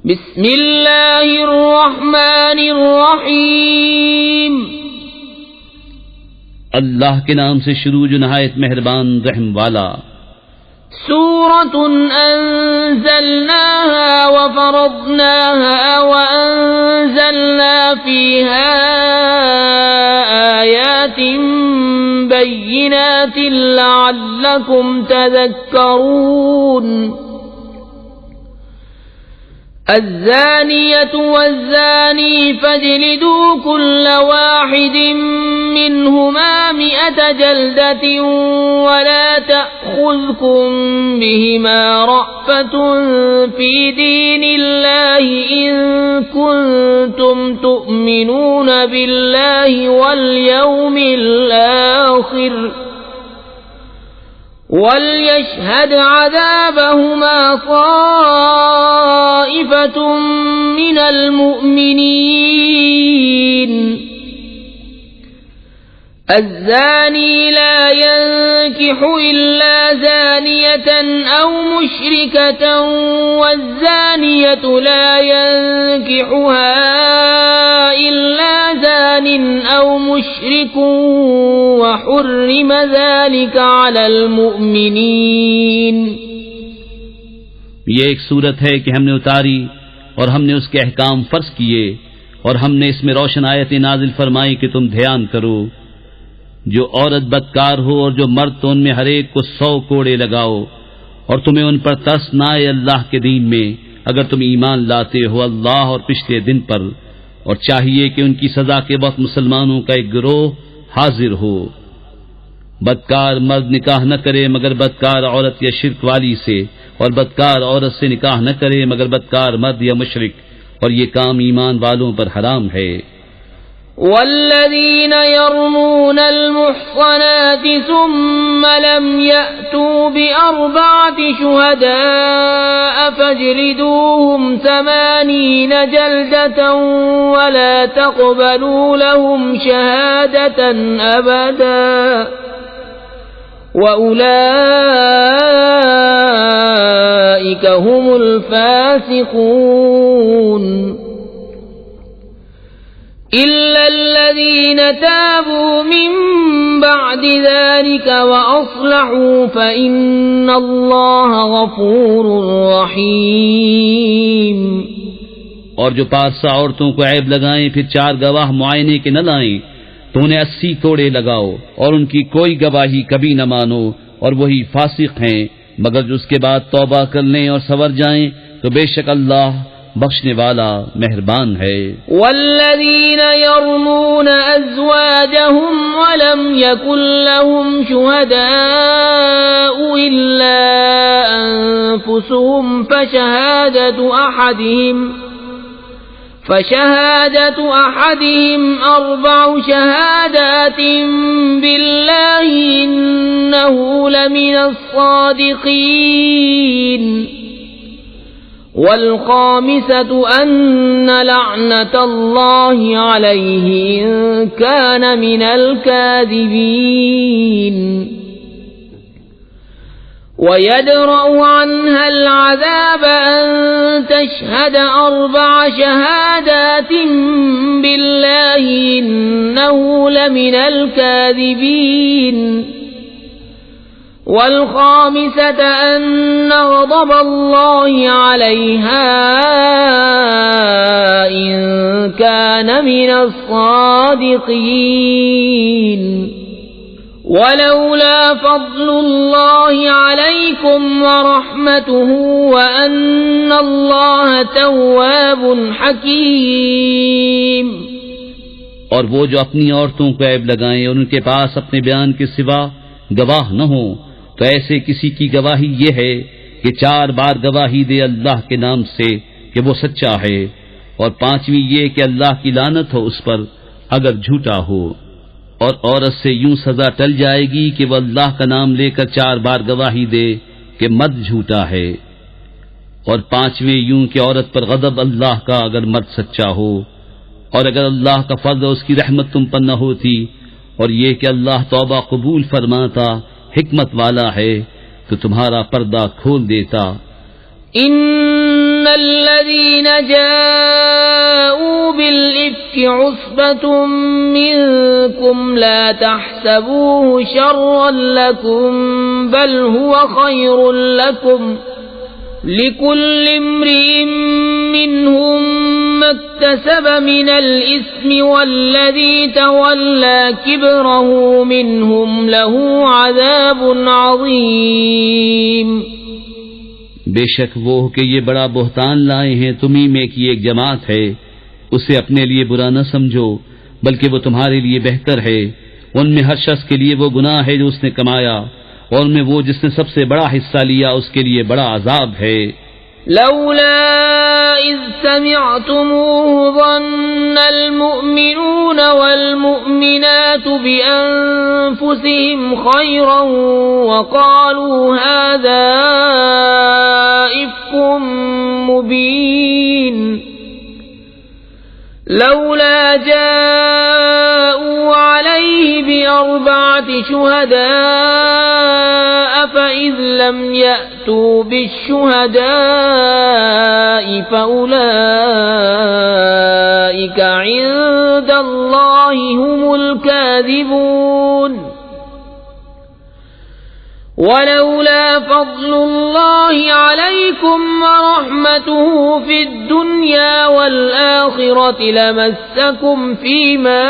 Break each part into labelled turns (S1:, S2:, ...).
S1: بسم اللہ الرحمن الرحیم،
S2: اللہ کے نام سے شروع جو نہایت مہربان رحم والا۔
S1: سورة أنزلناها وفرضناها وأنزلنا فيها آيات بينات لعلكم تذكرون۔ الزانية والزاني فاجلدوا كل واحد منهما 100 جلدة ولا تأخذكم بهما رأفة في دين الله إن كنتم تؤمنون بالله واليوم الآخر وَلْيَشْهَدْ عَذَابَهُمَا طَائِفَةٌ مِّنَ الْمُؤْمِنِينَ۔ الزَّانِي لَا يَنكِحُ إِلَّا زَانِيَةً أَوْ مُشْرِكَةً وَالزَّانِيَةُ لَا يَنكِحُهَا إِلَّا زَانٍ أَوْ مُشْرِكٌ وَحُرِّمَ ذَلِكَ عَلَى الْمُؤْمِنِينَ۔
S2: یہ ایک صورت ہے کہ ہم نے اتاری اور ہم نے اس کے احکام فرض کیے، اور ہم نے اس میں روشن آیتیں نازل فرمائی کہ تم دھیان کرو۔ جو عورت بدکار ہو اور جو مرد تو ان میں ہر ایک کو 100 کوڑے لگاؤ، اور تمہیں ان پر ترس نہ آئے اللہ کے دین میں اگر تم ایمان لاتے ہو اللہ اور پچھلے دن پر، اور چاہیے کہ ان کی سزا کے وقت مسلمانوں کا ایک گروہ حاضر ہو۔ بدکار مرد نکاح نہ کرے مگر بدکار عورت یا شرک والی سے، اور بدکار عورت سے نکاح نہ کرے مگر بدکار مرد یا مشرک، اور یہ کام ایمان والوں پر حرام ہے۔
S1: والذین یرمون المحصنات ثم لم یأتوا بأربعة شهداء فاجلدوهم 80 جلدة ولا تقبلوا لهم شهادة أبدا وأولئك هم الفاسقون۔ إلا الذين تابوا من بعد ذلك وأصلحوا فإن الله غفور رحيم۔
S2: اور جو پارسا عورتوں کو عیب لگائیں پھر 4 گواہ معائنے کے نہ لائیں تو انہیں 80 کوڑے لگاؤ، اور ان کی کوئی گواہی کبھی نہ مانو، اور وہی فاسق ہیں، مگر جو اس کے بعد توبہ کر لیں اور سنور جائیں تو بے شک اللہ بخشنے والا مہربان ہے۔
S1: والذین یرمون ازواجهم ولم یکن لهم شهداء الا انفسهم فشهادة أحدهم 4 شهادات بالله إنه لمن الصادقين، والخامسة أن لعنة الله عليه إن كان من الكاذبين، ويدرأ عنها العذاب أن تشهد 4 شهادات بالله إنه لمن الكاذبين، والخامسة أن غضب الله عليها إن كان من الصادقين، ولولا فضل الله عليكم ورحمته وأن الله تواب حكيم۔
S2: اور وہ جو اپنی عورتوں کو عیب لگائیں اور ان کے پاس اپنے بیان کے سوا گواہ نہ ہوں تو ایسے کسی کی گواہی یہ ہے کہ 4 بار گواہی دے اللہ کے نام سے کہ وہ سچا ہے، اور 5ویں یہ کہ اللہ کی لعنت ہو اس پر اگر جھوٹا ہو۔ اور عورت سے یوں سزا ٹل جائے گی کہ وہ اللہ کا نام لے کر 4 بار گواہی دے کہ مرد جھوٹا ہے، اور 5ویں یوں کہ عورت پر غضب اللہ کا اگر مرد سچا ہو، اور اگر اللہ کا فضل اور اس کی رحمت تم پر نہ ہوتی، اور یہ کہ اللہ توبہ قبول فرماتا حکمت والا ہے تو تمہارا پردہ کھول دیتا۔
S1: إن الذين جاءوا بالإفك عصبة منكم لا تحسبوه شرا لكم بل هو خير لكم لكل امرئ منهم ما اكتسب من الإثم والذي تولى كبره منهم له عذاب عظيم.
S2: بے شک وہ کہ یہ بڑا بہتان لائے ہیں تمہیں میں کی ایک جماعت ہے، اسے اپنے لیے برا نہ سمجھو بلکہ وہ تمہارے لیے بہتر ہے. ان میں ہر شخص کے لیے وہ گناہ ہے جو اس نے کمایا، اور ان میں وہ جس نے سب سے بڑا حصہ لیا اس کے لیے بڑا عذاب ہے.
S1: لولا إذ سمعتموه ظن المؤمنون والمؤمنات بأنفسهم خيرا وقالوا هذا إفك مبين لولا جاءوا عليه بأربعة شهداء فإذ لم يأتوا بالشهداء فأولئك عند الله هم الكاذبون. ولولا فضل الله عليكم ورحمته في الدنيا والآخرة لمسكم فيما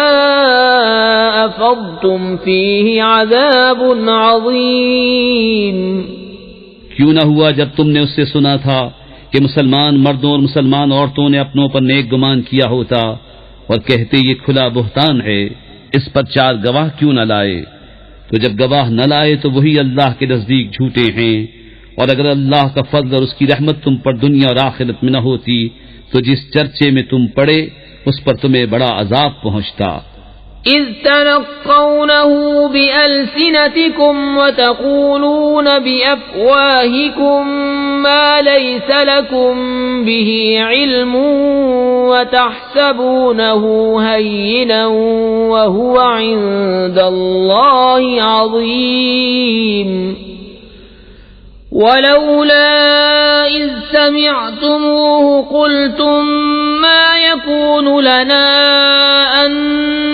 S1: أفضتم فيه عذاب عظيم.
S2: کیوں نہ ہوا جب تم نے اس سے سنا تھا کہ مسلمان مردوں اور مسلمان عورتوں نے اپنوں پر نیک گمان کیا ہوتا اور کہتے یہ کھلا بہتان ہے، اس پر 4 گواہ کیوں نہ لائے؟ تو جب گواہ نہ لائے تو وہی اللہ کے نزدیک جھوٹے ہیں. اور اگر اللہ کا فضل اور اس کی رحمت تم پر دنیا اور آخرت میں نہ ہوتی تو جس چرچے میں تم پڑے اس پر تمہیں بڑا عذاب پہنچتا.
S1: إذ تلقونه بألسنتكم وتقولون بأفواهكم ما ليس لكم به علم وتحسبونه هينا وهو عند الله عظيم. ولولا إذ سمعتموه قلتم ما يكون لنا أن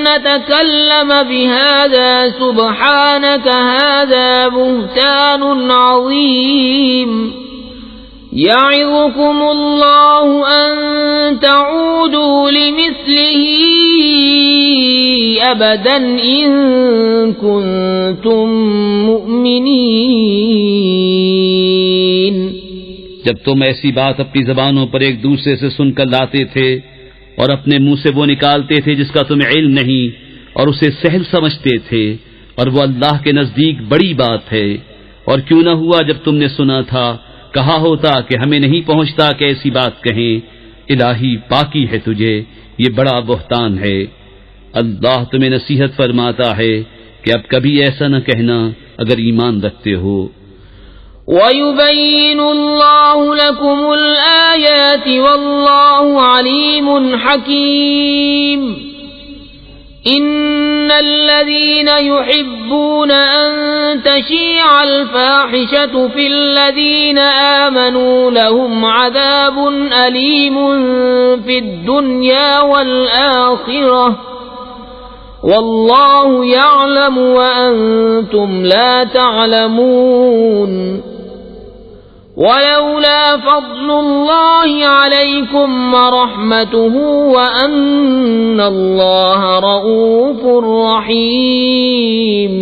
S1: نتكلم بهذا سبحانك هذا بهتان عظيم. يعظكم الله أن تعودوا لمثله أبدا إن كنتم مؤمنين.
S2: جب تم ایسی بات اپنی زبانوں پر ایک دوسرے سے سن کر لاتے تھے اور اپنے منہ سے وہ نکالتے تھے جس کا تمہیں علم نہیں اور اسے سہل سمجھتے تھے، اور وہ اللہ کے نزدیک بڑی بات ہے. اور کیوں نہ ہوا جب تم نے سنا تھا کہا ہوتا کہ ہمیں نہیں پہنچتا کہ ایسی بات کہیں. الہی پاکی ہے تجھے، یہ بڑا بہتان ہے. اللہ تمہیں نصیحت فرماتا ہے کہ اب کبھی ایسا نہ کہنا اگر ایمان رکھتے ہو.
S1: وَيُبَيِّنُ اللَّهُ لَكُمُ الْآيَاتِ وَاللَّهُ عَلِيمٌ حَكِيمٌ. إِنَّ الَّذِينَ يُحِبُّونَ أَن تَشِيعَ الْفَاحِشَةُ فِي الَّذِينَ آمَنُوا لَهُمْ عَذَابٌ أَلِيمٌ فِي الدُّنْيَا وَالْآخِرَةِ وَاللَّهُ يَعْلَمُ وَأَنْتُمْ لَا تَعْلَمُونَ. ولولا فضل الله عليكم ورحمته وأن الله رؤوف رحيم.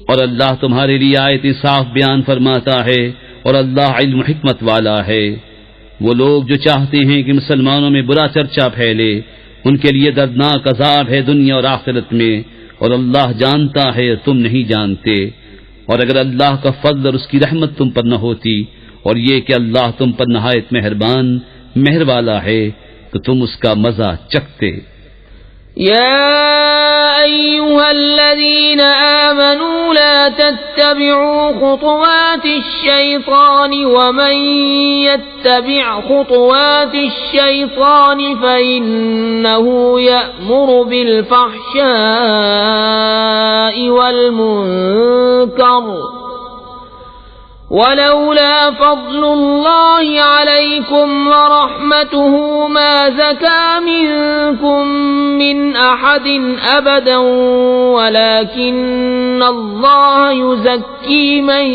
S2: اور اللہ تمہارے لیے آیت صاف بیان فرماتا ہے اور اللہ علم حکمت والا ہے. وہ لوگ جو چاہتے ہیں کہ مسلمانوں میں برا چرچا پھیلے ان کے لیے دردناک عذاب ہے دنیا اور آخرت میں، اور اللہ جانتا ہے تم نہیں جانتے. اور اگر اللہ کا فضل اور اس کی رحمت تم پر نہ ہوتی اور یہ کہ اللہ تم پر نہایت مہربان مہر والا ہے تو تم اس کا مزہ چکھتے.
S1: يا أيها الذين آمنوا لا تتبعوا خطوات الشيطان ومن يتبع خطوات الشيطان فإنه يأمر بالفحشاء والمنكر ولولا فضل الله عليكم ورحمته ما زكى منكم من أحد أبدا ولكن الله يزكي من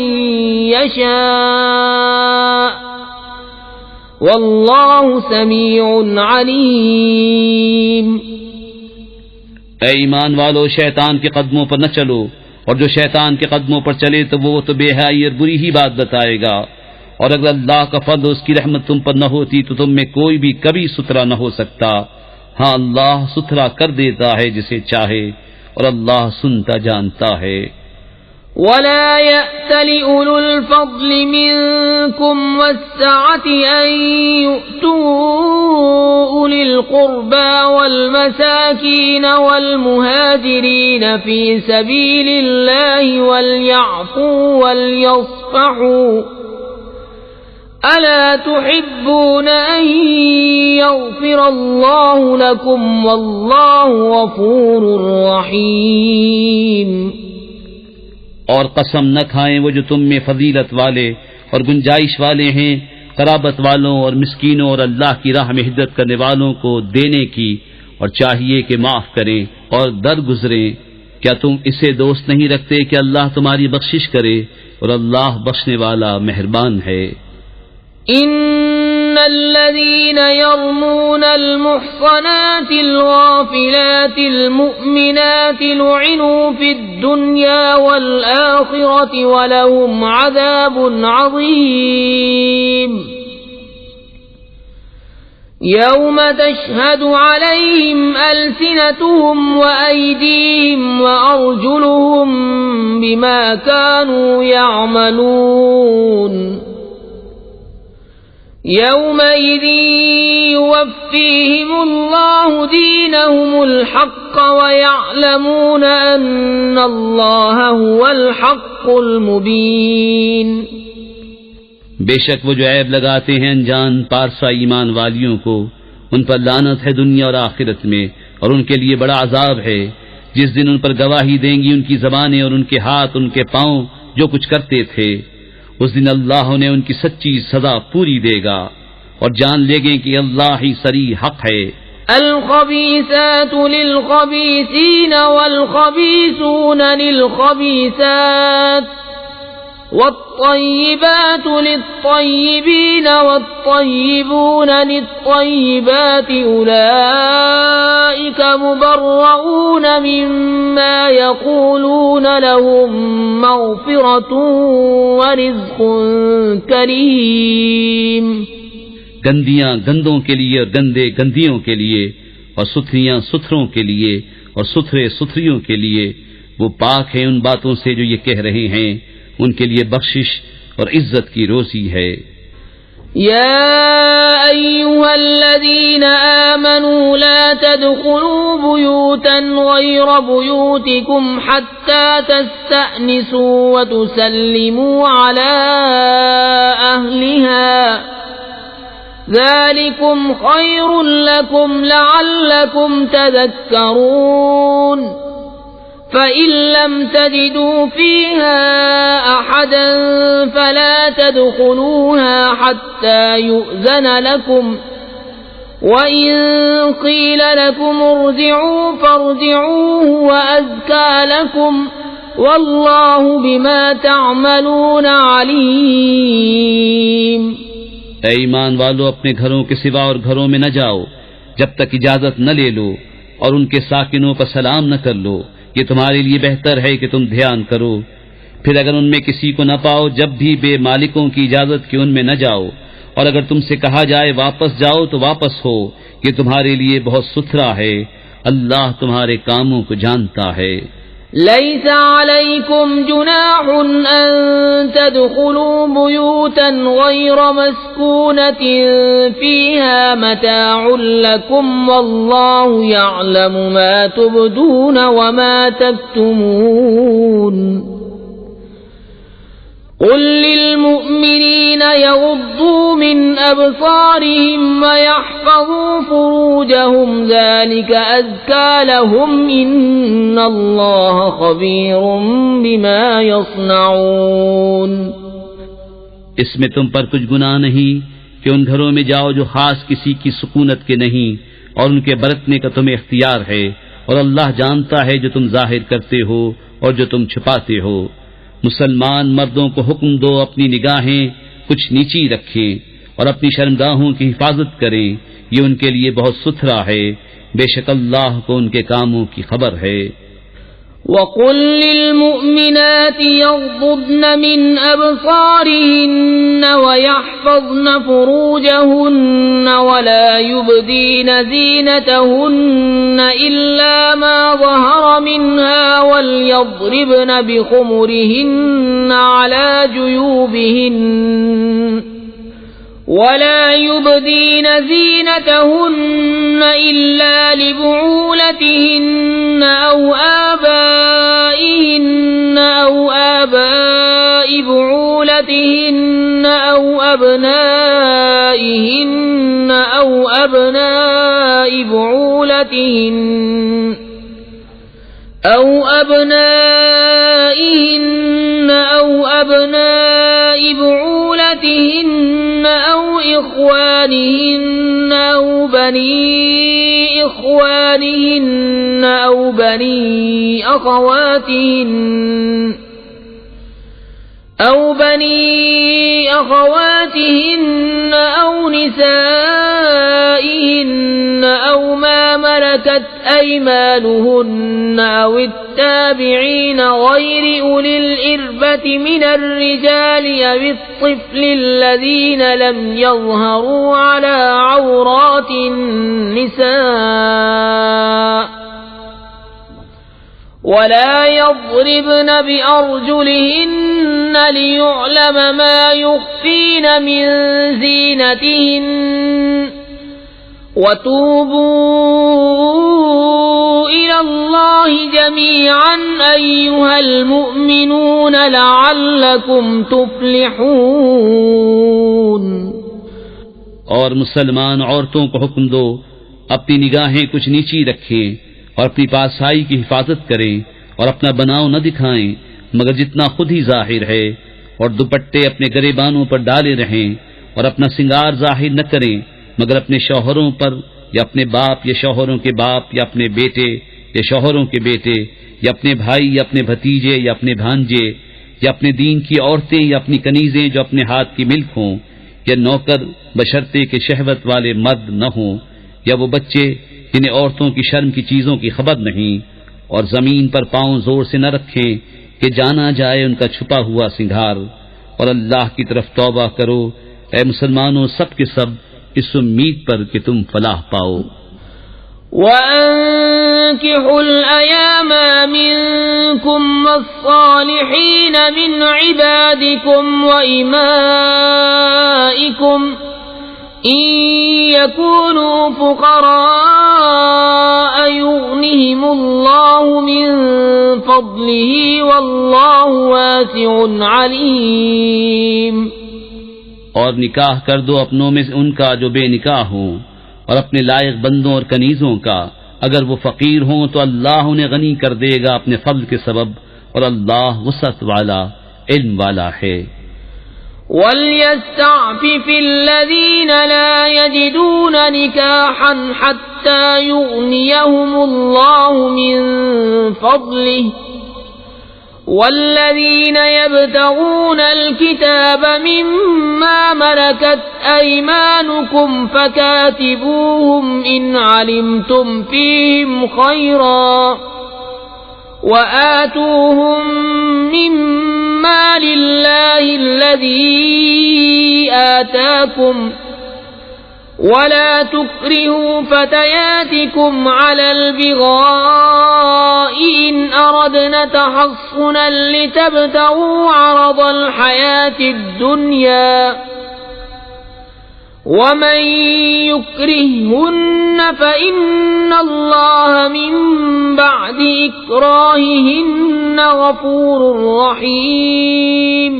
S1: يشاء والله سميع عليم۔
S2: اے ایمان والو، شیطان کے قدموں پر نہ چلو، اور جو شیطان کے قدموں پر چلے تو وہ تو بے حیائی اور بری ہی بات بتائے گا، اور اگر اللہ کا فضل اور اس کی رحمت تم پر نہ ہوتی تو تم میں کوئی بھی کبھی ستھرا نہ ہو سکتا۔ ہاں، اللہ ستھرا کر دیتا ہے جسے چاہے، اور اللہ سنتا جانتا ہے۔
S1: ولا يأتل أولو الفضل منكم والسعة أن يؤتوا أولي القربى والمساكين والمهاجرين في سبيل الله وليعفوا وليصفحوا ألا تحبون أن يغفر الله لكم والله غفور رحيم۔
S2: اور قسم نہ کھائیں وہ جو تم میں فضیلت والے اور گنجائش والے ہیں، قرابت والوں اور مسکینوں اور اللہ کی راہ میں ہجرت کرنے والوں کو دینے کی، اور چاہیے کہ معاف کریں اور درگزریں۔ کیا تم اسے دوست نہیں رکھتے کہ اللہ تمہاری بخشش کرے، اور اللہ بخشنے والا مہربان ہے۔
S1: ان الذين يرمون المحصنات الغافلات المؤمنات لعنوا في الدنيا والآخرة ولهم عذاب عظيم يوم تشهد عليهم ألسنتهم وأيديهم وأرجلهم بما كانوا يعملون يومئذ يوفيهم الله دينهم الحق ويعلمون أن الله هو الحق المبين۔
S2: بے شک وہ جو عیب لگاتے ہیں انجان پارسا ایمان والیوں کو، ان پر لعنت ہے دنیا اور آخرت میں، اور ان کے لیے بڑا عذاب ہے جس دن ان پر گواہی دیں گی ان کی زبانیں اور ان کے ہاتھ، ان کے پاؤں جو کچھ کرتے تھے۔ اس دن اللہ نے ان کی سچی سزا پوری دے گا، اور جان لے گے کہ اللہ ہی صریح حق ہے۔
S1: الخبیثات للخبیثین والخبیثون للخبیثات والطیبات للطیبین والطیبون للطیبات اولئک مبرؤون مما یقولون لهم مغفرۃ ورزق کریم۔
S2: گندیاں گندوں کے لیے اور گندے گندیوں کے لیے، اور ستھریاں ستھروں کے لیے اور ستھرے ستھریوں کے لیے، وہ پاک ہیں ان باتوں سے جو یہ کہہ رہے ہیں، ان کے لیے بخشش اور عزت کی روزی ہے۔
S1: يا أيها الذين آمنوا لا تدخلوا بيوتا غير بيوتكم حتى تستأنسوا وتسلموا على أهلها ذلكم خير لكم لعلكم تذكرون فإن لم تجدوا فيها أحدا فلا تدخلوها حتى يؤذن لكم وإن قيل لكم ارجعوا فارجعوا وأزكى لكم والله بما تعملون عليم۔
S2: اے ایمان والو، اپنے گھروں کے سوا اور گھروں میں نہ جاؤ جب تک اجازت نہ لے لو، اور ان کے ساکنوں پر سلام نہ کر لو، یہ تمہارے لیے بہتر ہے کہ تم دھیان کرو۔ پھر اگر ان میں کسی کو نہ پاؤ جب بھی بے مالکوں کی اجازت کہ ان میں نہ جاؤ، اور اگر تم سے کہا جائے واپس جاؤ تو واپس ہو، یہ تمہارے لیے بہت ستھرا ہے، اللہ تمہارے کاموں کو جانتا ہے۔
S1: ليس عليكم جناح أن تدخلوا بيوتا غير مسكونة فيها متاع لكم والله يعلم ما تبدون وما تكتمون قل للمؤمنين يغضوا من أبصارهم ويحفظوا فروجهم ذلك أزكى لهم إن الله خبير بما يصنعون۔
S2: اس میں تم پر کچھ گناہ نہیں کہ ان گھروں میں جاؤ جو خاص کسی کی سکونت کے نہیں، اور ان کے برتنے کا تمہیں اختیار ہے، اور اللہ جانتا ہے جو تم ظاہر کرتے ہو اور جو تم چھپاتے ہو۔ مسلمان مردوں کو حکم دو اپنی نگاہیں کچھ نیچی رکھیں اور اپنی شرمگاہوں کی حفاظت کریں، یہ ان کے لیے بہت ستھرا ہے، بے شک اللہ کو ان کے کاموں کی خبر ہے۔
S1: وَقُل لِّلْمُؤْمِنَاتِ يَغْضُضْنَ مِنْ أَبْصَارِهِنَّ وَيَحْفَظْنَ فُرُوجَهُنَّ وَلَا يُبْدِينَ زِينَتَهُنَّ إِلَّا مَا ظَهَرَ مِنْهَا وَلْيَضْرِبْنَ بِخُمُرِهِنَّ عَلَى جُيُوبِهِنَّ ولا يبدين زينتهن إلا لبعولتهن أو آبائهن أو آباء بعولتهن أو أبنائهن أو أبناء بعولتهن أو أبنائهن أو أبناء بعولتهن أو إخوانهن أو بني إخوانهن أو بني أخواتهن أو نسائهن أو ما ملكت أيمانهن أو التابعين غير أولي الإربة من الرجال أو الطفل الذين لم يظهروا على عورات النساء ولا يضربن بأرجلهن ليعلم ما يخفين من زينتهن وتوبوا إلى الله جميعا أيها المؤمنون لعلكم تفلحون۔
S2: اور مسلمان عورتوں کو حکم دو اپنی نگاہیں کچھ نیچی رکھیں اور اپنی پاسائی کی حفاظت کریں اور اپنا بناؤ نہ دکھائیں مگر جتنا خود ہی ظاہر ہے، اور دوپٹے اپنے گریبانوں پر ڈالے رہیں اور اپنا سنگار ظاہر نہ کریں مگر اپنے شوہروں پر یا اپنے باپ یا شوہروں کے باپ یا اپنے بیٹے یا شوہروں کے بیٹے یا اپنے بھائی یا اپنے بھتیجے یا اپنے بھانجے یا اپنے دین کی عورتیں یا اپنی کنیزیں جو اپنے ہاتھ کی ملک ہوں، یا نوکر بشرطے کے شہوت والے مرد نہ ہوں، یا وہ بچے جنہیں عورتوں کی شرم کی چیزوں کی خبر نہیں، اور زمین پر پاؤں زور سے نہ رکھیں کہ جانا جائے ان کا چھپا ہوا سنگھار، اور اللہ کی طرف توبہ کرو اے مسلمانوں سب کے سب اس امید پر کہ تم فلاح پاؤ۔
S1: وَأَنكِحُوا الْأَيَامَ مِنكُمْ وَالصَّالِحِينَ مِنْ عِبَادِكُمْ وَإِمَائِكُمْ إِن يَكُونُوا فُقَرَاءَ يُغْنِهِمُ اللَّهُ مِن فَضْلِهِ وَاللَّهُ وَاسِعٌ عَلِيمٌ۔
S2: اور نکاح کر دو اپنوں میں سے ان کا جو بے نکاح ہوں، اور اپنے لائق بندوں اور کنیزوں کا، اگر وہ فقیر ہوں تو اللہ انہیں غنی کر دے گا اپنے فضل کے سبب، اور اللہ وسعت والا علم والا ہے۔
S1: وَلْيَسْتَعْفِفِ الَّذِينَ لَا يَجِدُونَ نِكَاحًا حَتَّى يُغْنِيَهُمُ اللَّهُ مِن فَضْلِهِ والذين يبتغون الكتاب مما ملكت أيمانكم فكاتبوهم إن علمتم فيهم خيرا وآتوهم مما لله الذي آتاكم ولا تكرهوا فتياتكم على البغاء إن أردنا تحصنا لتبتغوا عرض الحياة الدنيا ومن يكرههن فإن الله من بعد إكراههن غفور رحيم۔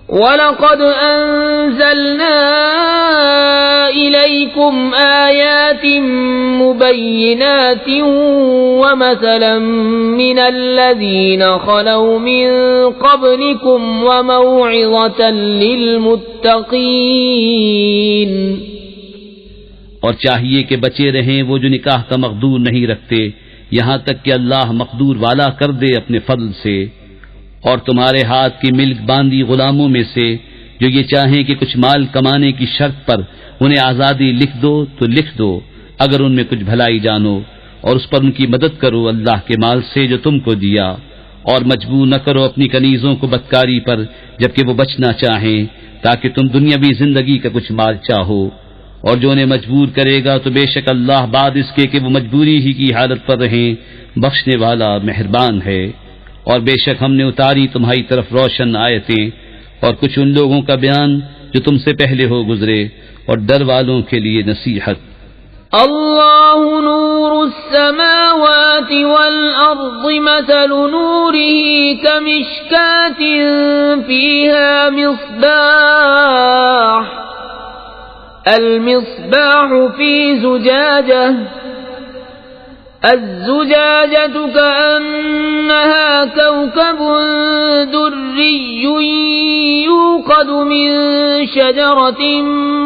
S1: وَلَقَدْ أَنزَلْنَا إِلَيْكَ عليكم آيات مبينات ومثلا من الذين خلوا من قبلكم وموعظة للمتقين.
S2: اور چاہیے کہ بچے رہیں وہ جو نکاح کا مقدور نہیں رکھتے یہاں تک کہ اللہ مقدور والا کر دے اپنے فضل سے، اور تمہارے ہاتھ کی ملک باندھی غلاموں میں سے جو یہ چاہیں کہ کچھ مال کمانے کی شرط پر انہیں آزادی لکھ دو تو لکھ دو اگر ان میں کچھ بھلائی جانو، اور اس پر ان کی مدد کرو اللہ کے مال سے جو تم کو دیا، اور مجبور نہ کرو اپنی کنیزوں کو بدکاری پر جبکہ وہ بچنا چاہیں تاکہ تم دنیاوی زندگی کا کچھ مال چاہو، اور جو انہیں مجبور کرے گا تو بے شک اللہ بعد اس کے کہ وہ مجبوری ہی کی حالت پر رہیں بخشنے والا مہربان ہے. اور بے شک ہم نے اتاری تمہاری طرف روشن آیتیں اور کچھ ان لوگوں کا بیان جو تم سے پہلے ہو گزرے اور ڈر والوں کے لیے نصیحت.
S1: اللہ نور السماوات والأرض مثل نوره كمشكاة فيها مصباح المصباح في زجاجة الزجاجة كأنها كوكب دري يوقد من شجرة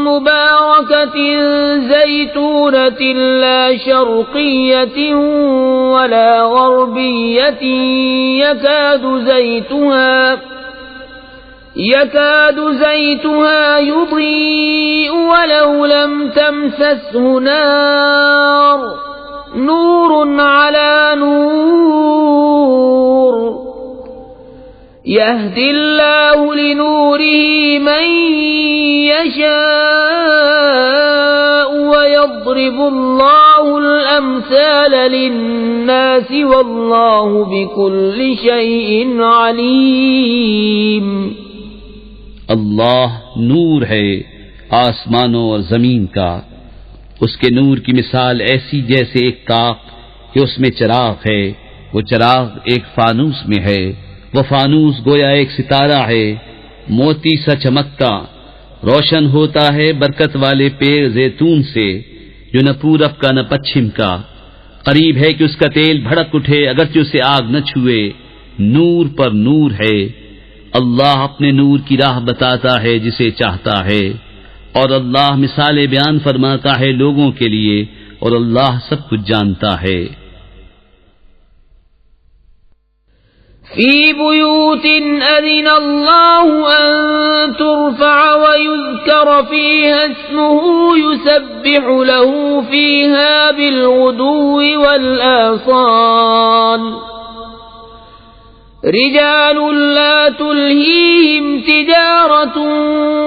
S1: مباركة زيتونة لا شرقية ولا غربية يكاد زيتها يضيء ولو لم تمسسه نار نور على نور يهدي الله لنوره من يشاء ويضرب الله الأمثال للناس والله بكل شيء عليم.
S2: اللہ نور ہے آسمانوں اور زمین کا، اس کے نور کی مثال ایسی جیسے ایک کاخ کہ اس میں چراغ ہے، وہ چراغ ایک فانوس میں ہے، وہ فانوس گویا ایک ستارہ ہے موتی سا چمکتا، روشن ہوتا ہے برکت والے پیڑ زیتون سے جو نہ پورب کا نہ پچھم کا، قریب ہے کہ اس کا تیل بھڑک اٹھے اگرچہ اسے آگ نہ چھوئے، نور پر نور ہے. اللہ اپنے نور کی راہ بتاتا ہے جسے چاہتا ہے، اور اللہ مثالیں بیان فرماتا ہے لوگوں کے لیے، اور اللہ سب کچھ جانتا ہے.
S1: فی بیوت اذن اللہ ان ترفع ویذکر فیہا اسمہ یسبح له فیہا بالغدو والآصال رجال لا تلهيهم تجارة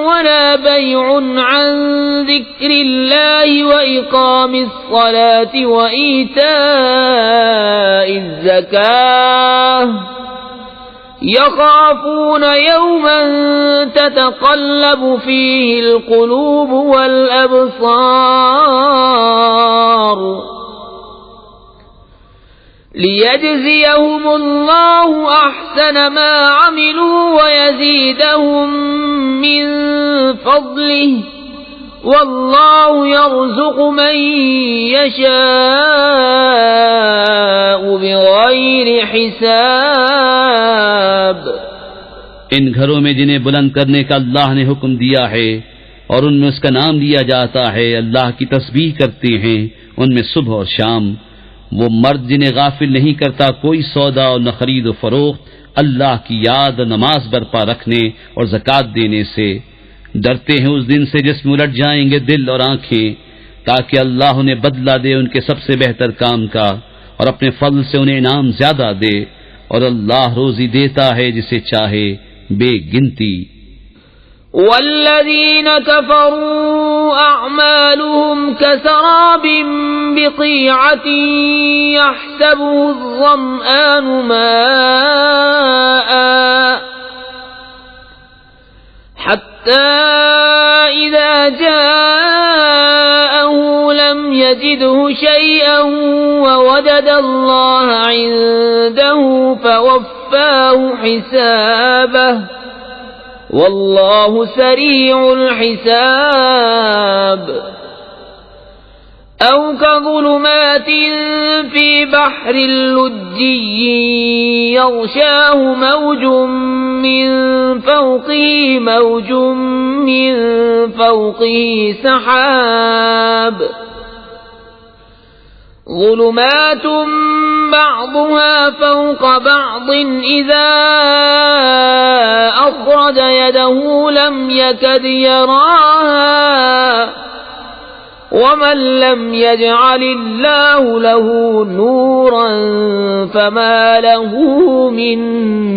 S1: ولا بيع عن ذكر الله وإقام الصلاة وإيتاء الزكاة يخافون يوما تتقلب فيه القلوب والأبصار ليجزيهم الله أحسن ما عملوا ويزيدهم من فضله والله يرزق من يشاء بغير حساب.
S2: ان گھروں میں جنہیں بلند کرنے کا اللہ نے حکم دیا ہے اور ان میں اس کا نام لیا جاتا ہے، اللہ کی تسبیح کرتے ہیں ان میں صبح اور شام، وہ مرد جنہیں غافل نہیں کرتا کوئی سودا اور نہ خرید و فروخت اللہ کی یاد اور نماز برپا رکھنے اور زکوٰۃ دینے سے، ڈرتے ہیں اس دن سے جس میں الٹ جائیں گے دل اور آنکھیں، تاکہ اللہ انہیں بدلہ دے ان کے سب سے بہتر کام کا اور اپنے فضل سے انہیں انعام زیادہ دے، اور اللہ روزی دیتا ہے جسے چاہے بے گنتی.
S1: والذين كفروا أعمالهم كسراب بقيعة يحسبه الظمآن ماء حتى إذا جاءه لم يجده شيئا ووجد الله عنده فوفاه حسابه واللہ سریع الحساب. وظلمات في بحر لجي يغشاه موج من فوقه موج من فوقه سحاب ظلمات بعضها فوق بعض إذا أخرج يده لم يكد يراها ومن لم يجعل الله له نورا فما له من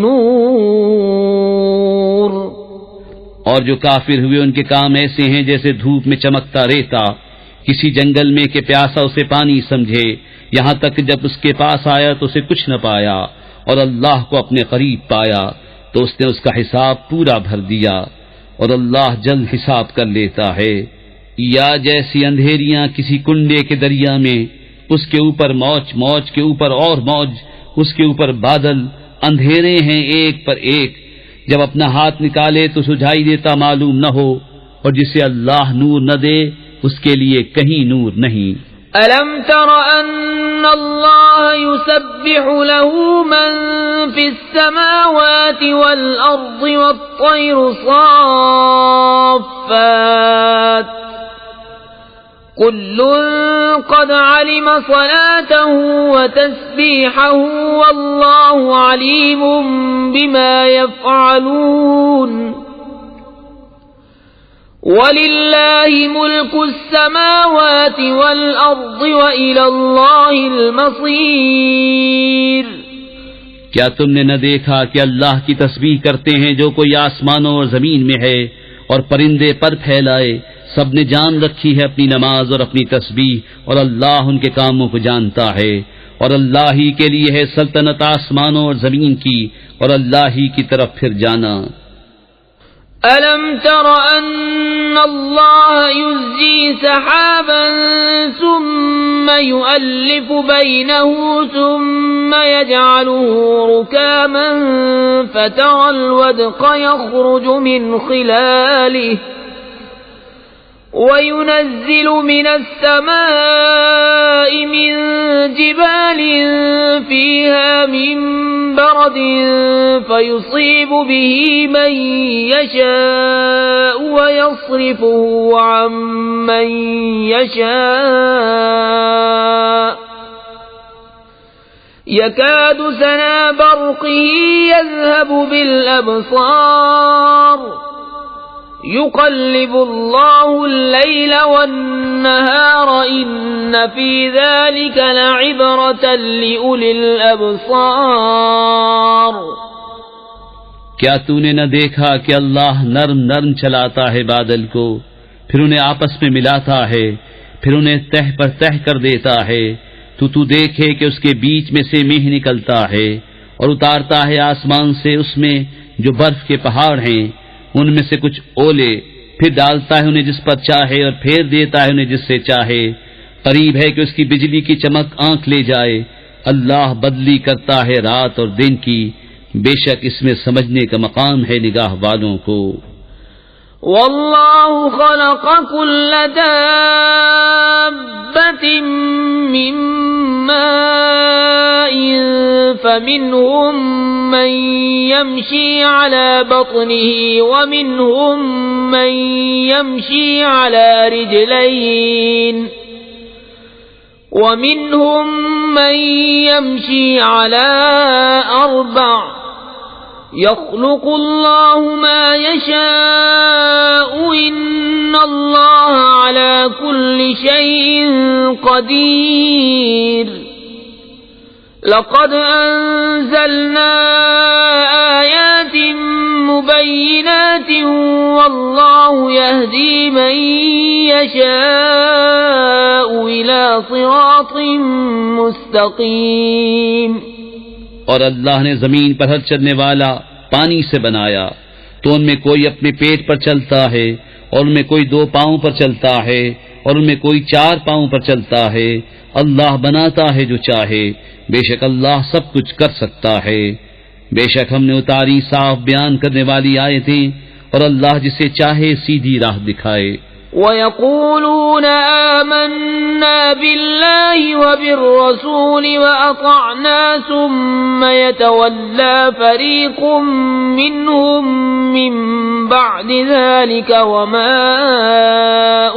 S1: نور.
S2: اور جو کافر ہوئے ان کے کام ایسے ہیں جیسے دھوپ میں چمکتا ریتا کسی جنگل میں کہ پیاسا اسے پانی سمجھے، یہاں تک جب اس کے پاس آیا تو اسے کچھ نہ پایا، اور اللہ کو اپنے قریب پایا تو اس نے اس کا حساب پورا بھر دیا، اور اللہ جلد حساب کر لیتا ہے. یا جیسی اندھیریاں کسی کنڈے کے دریا میں، اس کے اوپر موج، موج کے اوپر اور موج، اس کے اوپر بادل، اندھیرے ہیں ایک پر ایک، جب اپنا ہاتھ نکالے تو سجھائی دیتا معلوم نہ ہو، اور جسے اللہ نور نہ دے اس کے لیے کہیں نور نہیں.
S1: ألم تر أن الله يسبح له من في السماوات والأرض والطير صافات كل قد علم صلاته وتسبيحه والله عليم بما يفعلون. وَلِلَّهِ مُلْكُ السَّمَاوَاتِ وَالْأَرْضِ وَإِلَى اللَّهِ الْمَصِيرُ.
S2: کیا تم نے نہ دیکھا کہ اللہ کی تسبیح کرتے ہیں جو کوئی آسمانوں اور زمین میں ہے، اور پرندے پر پھیلائے، سب نے جان رکھی ہے اپنی نماز اور اپنی تسبیح، اور اللہ ان کے کاموں کو جانتا ہے، اور اللہ ہی کے لیے ہے سلطنت آسمانوں اور زمین کی، اور اللہ ہی کی طرف پھر جانا.
S1: أَلَمْ تَرَ أَنَّ اللَّهَ يُزْجِي سَحَابًا ثُمَّ يُؤَلِّفُ بَيْنَهُ ثُمَّ يَجْعَلُهُ رُكَامًا فَتَرَى الْوَدْقَ يَخْرُجُ مِنْ خِلَالِهِ وَيُنَزِّلُ مِنَ السَّمَاءِ مِنْ جِبَالٍ فِيهَا مِنْ بَرَدٍ فَيُصِيبُ بِهِ مَنْ يَشَاءُ وَيَصْرِفُهُ عَنْ مَنْ يَشَاءُ يَكَادُ سَنَا بَرْقِهِ يَذْهَبُ بِالْأَبْصَارِ يُقَلِّبُ اللَّهُ اللَّيْلَ وَالنَّهَارَ إِنَّ فِي ذَلِكَ لَعِبْرَةً لِأُولِي الْأَبْصَارِ.
S2: کیا تو نے نہ دیکھا کہ اللہ نرم نرم چلاتا ہے بادل کو، پھر انہیں آپس میں ملاتا ہے، پھر انہیں تہ پر تہ کر دیتا ہے، تو دیکھے کہ اس کے بیچ میں سے میہ نکلتا ہے، اور اتارتا ہے آسمان سے اس میں جو برف کے پہاڑ ہیں، ان میں سے کچھ اولے، پھر ڈالتا ہے انہیں جس پر چاہے اور پھیر دیتا ہے انہیں جس سے چاہے. قریب ہے کہ اس کی بجلی کی چمک آنکھ لے جائے. اللہ بدلی کرتا ہے رات اور دن کی، بے شک اس میں سمجھنے کا مقام ہے نگاہ والوں کو.
S1: واللہ خلق كل دابة من ماء فمنهم من يمشي على بطنه ومنهم من يمشي على رجلين ومنهم من يمشي على أربع يخلق الله ما يشاء إن الله على كل شيء قدير. لقد أنزلنا آيات مبينات والله يهدي من يشاء إلى صراط مستقيم.
S2: اور اللہ نے زمین پر ہر چلنے والا پانی سے بنایا، تو ان میں کوئی اپنے پیٹ پر چلتا ہے، اور ان میں کوئی 2 پاؤں پر چلتا ہے، اور ان میں کوئی 4 پاؤں پر چلتا ہے. اللہ بناتا ہے جو چاہے، بے شک اللہ سب کچھ کر سکتا ہے. بے شک ہم نے اتاری صاف بیان کرنے والی آیتیں، اور اللہ جسے چاہے سیدھی راہ دکھائے.
S1: وَيَقُولُونَ آمَنَّا بالله وبالرسول وأطعنا ثم يتولى فريق منهم من بعد ذلك وما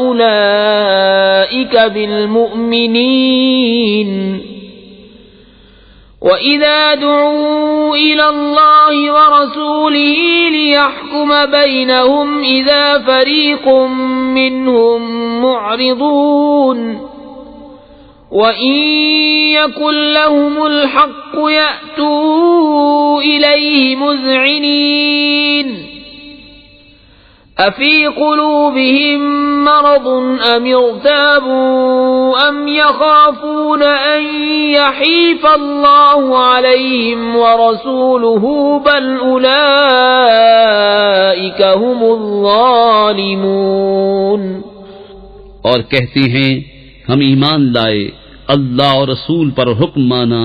S1: أولئك بالمؤمنين وَإِذَا دُعُوا إِلَى اللَّهِ وَرَسُولِهِ لِيَحْكُمَ بَيْنَهُمْ إِذَا فَرِيقٌ مِّنْهُمْ مُعْرِضُونَ وَإِن يَكُن لَّهُمُ الْحَقُّ يَأْتُوا إِلَيْهِ مُذْعِنِينَ أَفِي قُلُوبِهِم مَّرَضٌ أَمِ ارْتَابُوا أَمْ يَخَافُونَ أَن يَحِيفَ اللَّهُ عَلَيْهِمْ وَرَسُولُهُ بَلْ أُولَئِكَ هُمُ الظَّالِمُونَ
S2: اور کہتے ہیں ہم ایمان لائے، اللہ اور رسول پر حکم مانا،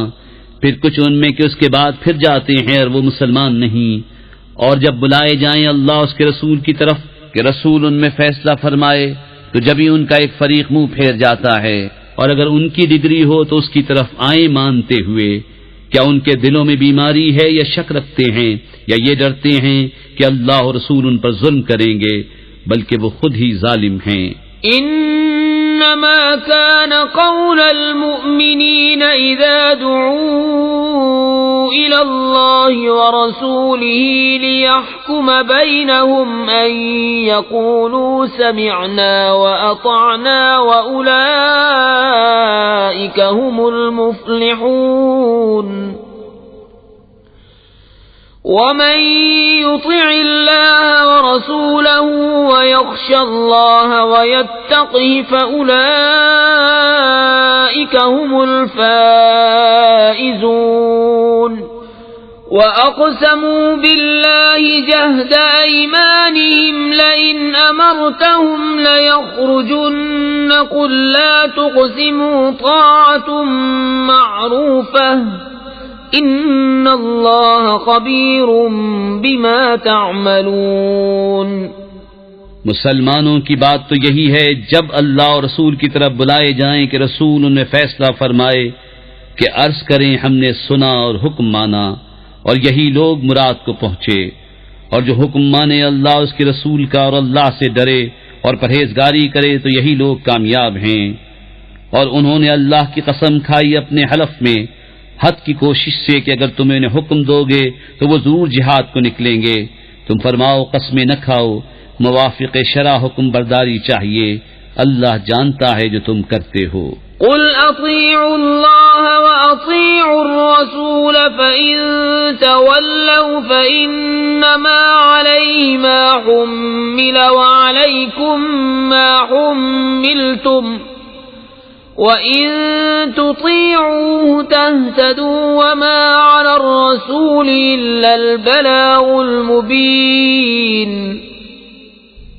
S2: پھر کچھ ان میں کہ اس کے بعد پھر جاتے ہیں اور وہ مسلمان نہیں، اور جب بلائے جائیں اللہ اس کے رسول کی طرف کہ رسول ان میں فیصلہ فرمائے تو جبھی ان کا ایک فریق منہ پھیر جاتا ہے، اور اگر ان کی ڈگری ہو تو اس کی طرف آئیں مانتے ہوئے۔ کیا ان کے دلوں میں بیماری ہے یا شک رکھتے ہیں یا یہ ڈرتے ہیں کہ اللہ اور رسول ان پر ظلم کریں گے، بلکہ وہ خود ہی ظالم ہیں۔
S1: انما كان قول المؤمنين اذا دعوا الى الله ورسوله ليحكم بينهم ان يقولوا سمعنا واطعنا واولئك هم المفلحون ومن يطع الله ورسوله ويخشى الله ويتقه فأولئك هم الفائزون وأقسموا بالله جهد أيمانهم لئن أمرتهم ليخرجن قل لا تقسموا طاعة معروفة ان اللہ خبیر بما تعملون۔
S2: مسلمانوں کی بات تو یہی ہے جب اللہ اور رسول کی طرف بلائے جائیں کہ رسول ان میں فیصلہ فرمائے کہ عرض کریں ہم نے سنا اور حکم مانا، اور یہی لوگ مراد کو پہنچے، اور جو حکم مانے اللہ اس کے رسول کا اور اللہ سے ڈرے اور پرہیزگاری کرے تو یہی لوگ کامیاب ہیں۔ اور انہوں نے اللہ کی قسم کھائی اپنے حلف میں حد کی کوشش سے کہ اگر تم انہیں حکم دو گے تو وہ ضرور جہاد کو نکلیں گے، تم فرماؤ قسمیں نہ کھاؤ، موافق شرع حکم برداری چاہیے، اللہ جانتا ہے جو تم کرتے ہو۔
S1: قل اطیعوا اللہ واطیعوا الرسول فإن تولوا فإنما علیہ ما حمل وعلیکم ما حملتم وَإِن تُطِيعُوهُ تَهْتَدُوا وَمَا عَلَى الرَّسُولِ إِلَّا الْبَلَاغُ الْمُبِينُ۔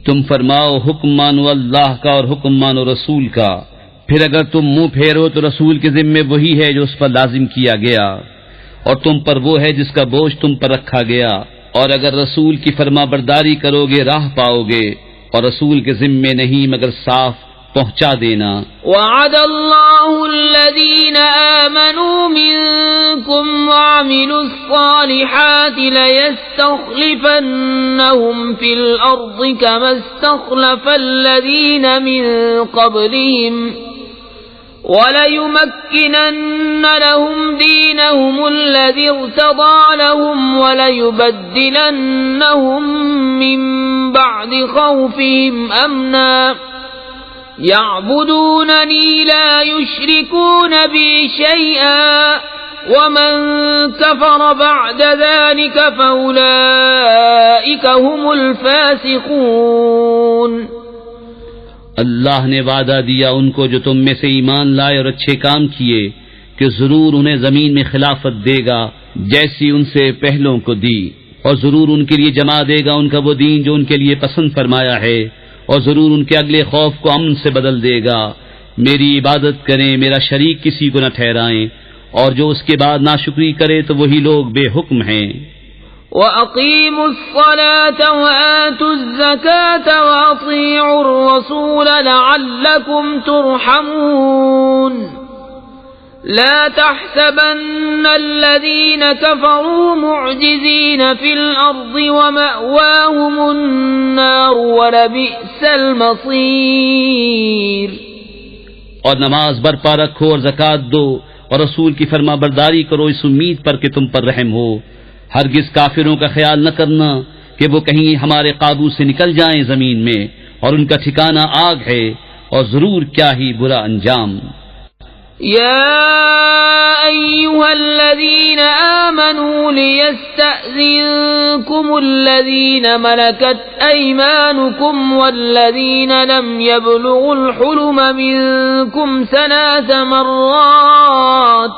S2: تم فرماؤ حکم مانو اللہ کا اور حکم مانو رسول کا، پھر اگر تم منہ پھیرو تو رسول کے ذمے وہی ہے جو اس پر لازم کیا گیا، اور تم پر وہ ہے جس کا بوجھ تم پر رکھا گیا، اور اگر رسول کی فرما برداری کرو گے راہ پاؤ گے، اور رسول کے ذمے نہیں مگر صاف پہنچا دینا۔
S1: وعد اللہ الذین آمنوا منکم وعملوا الصالحات لیستخلفنہم فی الارض کما استخلف الذین من قبلہم وَلَيُمَكِّنَنَّ لَهُمْ دِينَهُمُ الَّذِي ارْتَضَىٰ لَهُمْ وَلَيُبَدِّلَنَّهُم مِّن بَعْدِ خَوْفِهِمْ أَمْنًا يَعْبُدُونَنِي لَا يُشْرِكُونَ بِي شَيْئًا وَمَن كَفَرَ بَعْدَ ذَلِكَ فَأُولَٰئِكَ هُمُ الْفَاسِقُونَ۔
S2: اللہ نے وعدہ دیا ان کو جو تم میں سے ایمان لائے اور اچھے کام کیے کہ ضرور انہیں زمین میں خلافت دے گا جیسی ان سے پہلوں کو دی، اور ضرور ان کے لیے جما دے گا ان کا وہ دین جو ان کے لیے پسند فرمایا ہے، اور ضرور ان کے اگلے خوف کو امن سے بدل دے گا۔ میری عبادت کریں، میرا شریک کسی کو نہ ٹھہرائیں، اور جو اس کے بعد ناشکری کرے تو وہی لوگ بے حکم ہیں۔
S1: وَأَقِيمُوا الصَّلَاةَ وَآتُوا الزَّكَاةَ وَأَطِيعُوا الرَّسُولَ لَعَلَّكُمْ تُرْحَمُونَ لا تحسبن الذين كفروا معجزين في الأرض ومأواهم النار ولبئس المصير۔
S2: اور نماز برپا رکھو اور زکوٰۃ دو اور رسول کی فرما برداری کرو اس امید پر کہ تم پر رحم ہو۔ ہرگز کافروں کا خیال نہ کرنا کہ وہ کہیں ہمارے قابو سے نکل جائیں زمین میں، اور ان کا ٹھکانہ آگ ہے، اور ضرور کیا ہی برا انجام۔
S1: يا أيها الذين آمنوا ليستأذنكم الذين ملكت أيمانكم والذين لم يبلغوا الحلم منكم 3 مرات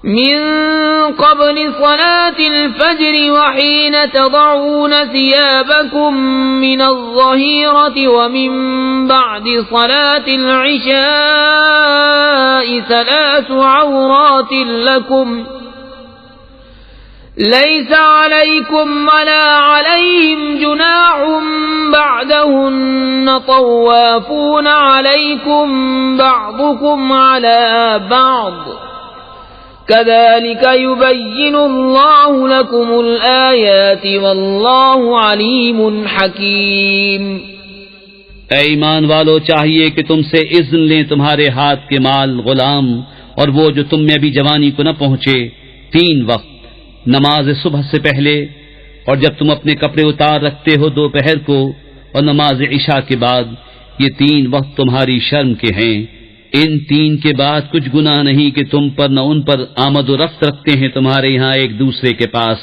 S1: من قبل صلاة الفجر وحين تضعون ثيابكم من الظهيرة ومن بعد صلاة العشاء 3 عورات لكم ليس عليكم ولا عليهم جناح بعدهن طوافون عليكم بعضكم على بعض كذلك يبين الله لكم الآيات والله عليم حكيم۔
S2: اے ایمان والو، چاہیے کہ تم سے اذن لیں تمہارے ہاتھ کے مال غلام اور وہ جو تم میں ابھی جوانی کو نہ پہنچے، 3 وقت، نماز صبح سے پہلے، اور جب تم اپنے کپڑے اتار رکھتے ہو دوپہر کو، اور نماز عشاء کے بعد، یہ 3 وقت تمہاری شرم کے ہیں۔ ان 3 کے بعد کچھ گناہ نہیں کہ تم پر نہ ان پر آمد و رفت رکھتے ہیں تمہارے یہاں ایک دوسرے کے پاس۔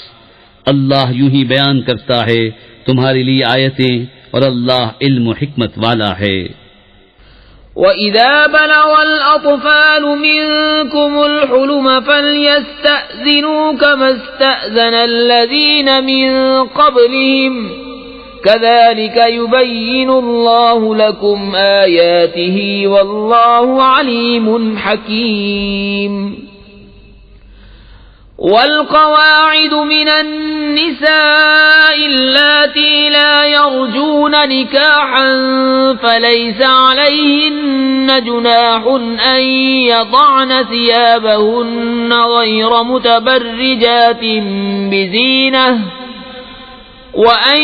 S2: اللہ یوں ہی بیان کرتا ہے تمہارے لیے آیتیں، اور اللہ علم و حکمت والا ہے۔
S1: وَإِذَا بَلَغَ الْأَطْفَالُ مِنكُمُ الْحُلُمَ فَلْيَسْتَأْذِنُوا كَمَا اسْتَأْذَنَ الَّذِينَ مِن قَبْلِهِمْ كَذَلِكَ يُبَيِّنُ اللَّهُ لَكُمْ آيَاتِهِ وَاللَّهُ عَلِيمٌ حَكِيمٌ۔ وَالْقَوَاعِدُ مِنَ النِّسَاءِ اللَّاتِي لَا يَرْجُونَ نِكَاحًا فَلَيْسَ عَلَيْهِنَّ جُنَاحٌ أَن يَضَعْنَ ثِيَابَهُنَّ غَيْرَ مُتَبَرِّجَاتٍ بِزِينَةٍ وَأَن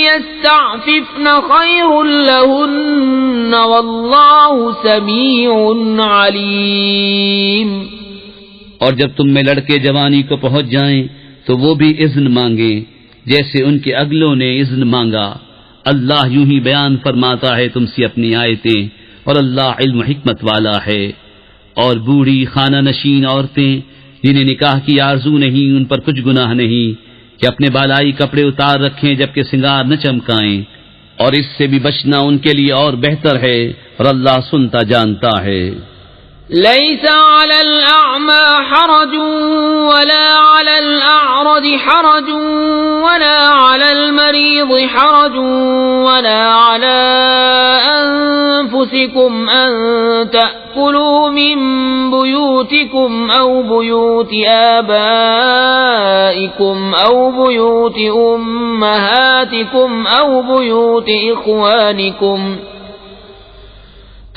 S1: يَسْتَعْفِفْنَ خَيْرٌ لَّهُنَّ وَاللَّهُ سَمِيعٌ عَلِيمٌ۔
S2: اور جب تم میں لڑکے جوانی کو پہنچ جائیں تو وہ بھی اذن مانگیں جیسے ان کے اگلوں نے اذن مانگا۔ اللہ یوں ہی بیان فرماتا ہے تم سے اپنی آیتیں، اور اللہ علم و حکمت والا ہے۔ اور بوڑھی خانہ نشین عورتیں جنہیں نکاح کی آرزو نہیں، ان پر کچھ گناہ نہیں کہ اپنے بالائی کپڑے اتار رکھیں جبکہ سنگار نہ چمکائیں، اور اس سے بھی بچنا ان کے لیے اور بہتر ہے، اور اللہ سنتا جانتا ہے۔
S1: ليس على الأعمى حرج ولا على الأعرج حرج ولا على المريض حرج ولا على أنفسكم أن تأكلوا من بيوتكم أو بيوت آبائكم أو بيوت أمهاتكم أو بيوت إخوانكم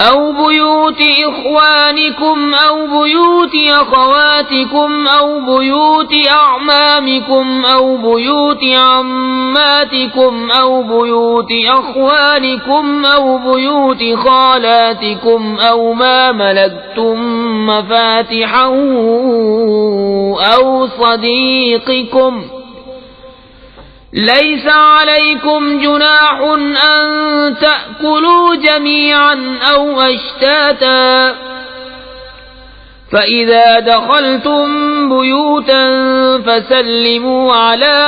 S1: أو بيوت إخوانكم أو بيوت أخواتكم أو بيوت أعمامكم أو بيوت عماتكم أو بيوت أخوالكم أو بيوت خالاتكم أو ما ملكتم مفاتحه أو صديقكم ليس عليكم جناح أن تأكلوا جميعا أو أشتاتا فإذا دخلتم بيوتا فسلموا على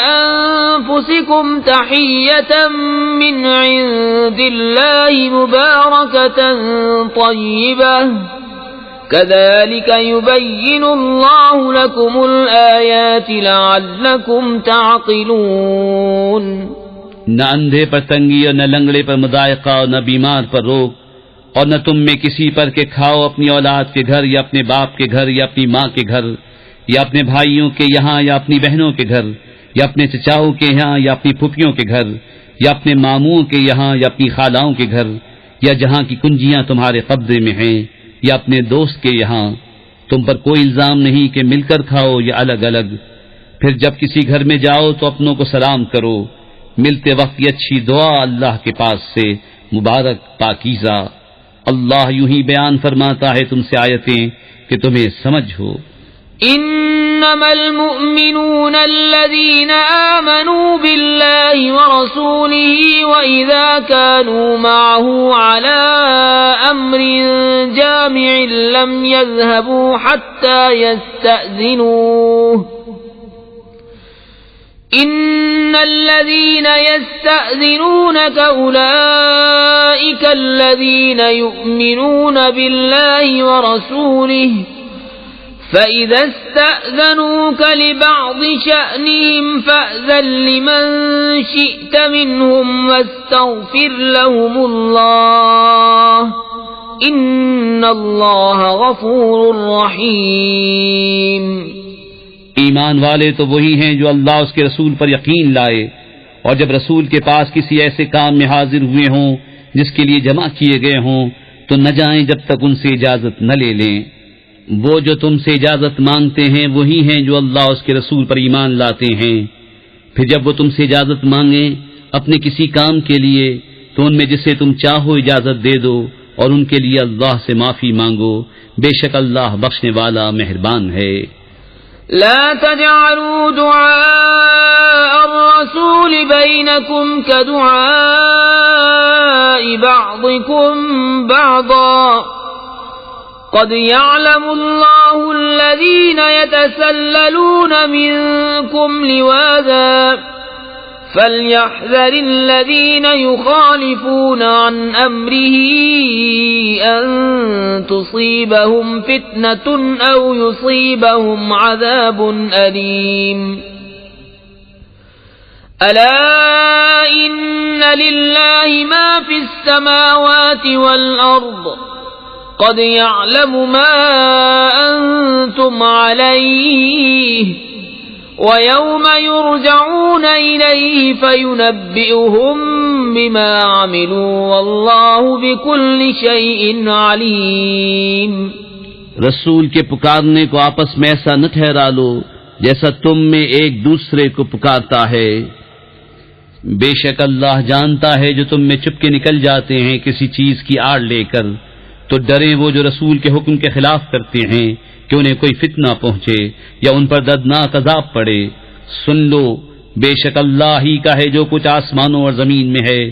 S1: أنفسكم تحية من عند الله مباركة طيبة كذلك يبين الله لكم الآيات لعلكم تعقلون۔
S2: نہ اندھے پر تنگی اور نہ لنگڑے پر مضائقہ اور نہ بیمار پر روک، اور نہ تم میں کسی پر کہ کھاؤ اپنی اولاد کے گھر یا اپنے باپ کے گھر یا اپنی ماں کے گھر، یا اپنے بھائیوں کے یہاں یا اپنی بہنوں کے گھر، یا اپنے چچاؤں کے یہاں یا اپنی پھوپھیوں کے گھر، یا اپنے ماموں کے یہاں یا اپنی خالاؤں کے گھر، یا جہاں کی کنجیاں تمہارے قبضے میں ہیں، یا اپنے دوست کے یہاں، تم پر کوئی الزام نہیں کہ مل کر کھاؤ یا الگ الگ۔ پھر جب کسی گھر میں جاؤ تو اپنوں کو سلام کرو، ملتے وقت یہ اچھی دعا اللہ کے پاس سے، مبارک پاکیزہ۔ اللہ یوں ہی بیان فرماتا ہے تم سے آیتیں کہ تمہیں سمجھ ہو۔
S1: انما المؤمنون الذين آمنوا بالله ورسوله واذا كانوا معه على امر جامع لم يذهبوا حتى يستأذنوه ان الذين يستأذنونك اولئك الذين يؤمنون بالله ورسوله فإذا استأذنوك لبعض شأنهم فأذن لمن شئت منهم واستغفر لهم الله إن الله غفور رحيم۔
S2: ایمان والے تو وہی ہیں جو اللہ اس کے رسول پر یقین لائے، اور جب رسول کے پاس کسی ایسے کام میں حاضر ہوئے ہوں جس کے لیے جمع کیے گئے ہوں تو نہ جائیں جب تک ان سے اجازت نہ لے لیں۔ وہ جو تم سے اجازت مانگتے ہیں وہی ہیں جو اللہ اس کے رسول پر ایمان لاتے ہیں۔ پھر جب وہ تم سے اجازت مانگیں اپنے کسی کام کے لیے تو ان میں جسے تم چاہو اجازت دے دو، اور ان کے لیے اللہ سے معافی مانگو، بے شک اللہ بخشنے والا مہربان ہے۔
S1: لا تجعلوا دعاء الرسول بينكم كدعاء بعضكم بعضا قد يعلم الله الذين يتسللون منكم لواذا فليحذر الذين يخالفون عن أمره أن تصيبهم فتنة أو يصيبهم عذاب أليم۔ ألا إن لله ما في السماوات والأرض قد يعلم ما أنتم عليه ويوم يرجعون إليه فينبئهم بما عملوا والله بكل شيء عليم۔
S2: رسول کے پکارنے کو آپس میں ایسا نہ ٹھہرا لو جیسا تم میں ایک دوسرے کو پکارتا ہے، بے شک اللہ جانتا ہے جو تم میں چپ کے نکل جاتے ہیں کسی چیز کی آڑ لے کر، تو ڈریں وہ جو رسول کے حکم کے خلاف کرتے ہیں کہ انہیں کوئی فتنہ پہنچے یا ان پر دردناک عذاب پڑے۔ سن لو بے شک اللہ ہی کا ہے جو کچھ آسمانوں اور زمین میں ہے،